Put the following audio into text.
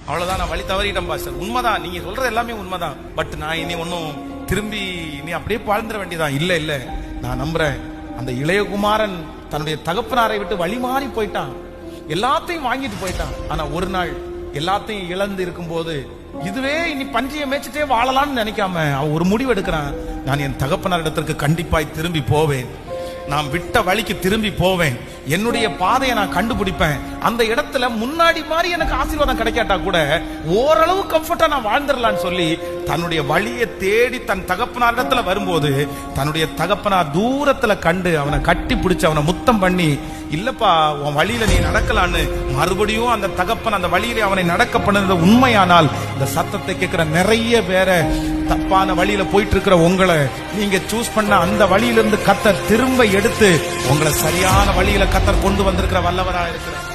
அவ்வளவுதான், நான் வழி தவறிட்டேன் பாஸ்டர். உண்மைதான், நீங்க சொல்றது எல்லாமே உண்மைதான். பட் நான் இனி ஒன்னும் திரும்பி இனி அப்படியே வாழ்ந்துட வேண்டியதான். இல்ல இல்ல, நான் நம்புறேன். அந்த இளையகுமாரன் தன்னுடைய தகப்பனாரை விட்டு வழி மாறி போயிட்டான், எல்லாத்தையும் வாங்கிட்டு போயிட்டான். ஆனா ஒரு நாள் எல்லாத்தையும் இழந்து இருக்கும் போது இதுவே இனி பஞ்சியை மேய்ச்சிட்டே வாழலாம்னு நினைக்காம அவன் ஒரு முடிவு எடுக்கிறான். நான் என் தகப்பனார் இடத்திற்கு கண்டிப்பாய் திரும்பி போவேன், நான் விட்ட வழிக்கு திரும்பி போவேன், என்னுடைய பாதையை நான் கண்டுபிடிப்பேன். அந்த இடத்துல முன்னாடி மாதிரி எனக்கு ஆசீர்வாதம் கிடைக்காட்டா கூட ஓரளவு கம்ஃபர்ட்டா நான் வாழ்ந்துடலான்னு சொல்லி தன்னுடைய வழியை தேடி தன் தகப்பனார் இடத்துல வரும்போது தன்னுடைய தகப்பனார் தூரத்துல கண்டு அவனை கட்டி பிடிச்சு அவனை முத்தம் பண்ணி, இல்லப்பா உன் வழியில நீ நடக்கலான்னு மறுபடியும் அந்த தகப்பன் அந்த வழியில அவனை நடக்க பண்ணது உண்மையானால் இந்த சத்தத்தை கேட்கிற நிறைய பேரை, தப்பான வழியில போயிட்டு இருக்கிற உங்களை, நீங்க சூஸ் பண்ண அந்த வழியிலிருந்து கர்த்தர் திரும்ப எடுத்து உங்களை சரியான வழியில கர்த்தர் கொண்டு வந்திருக்கிற வல்லவரா இருக்கிறார்.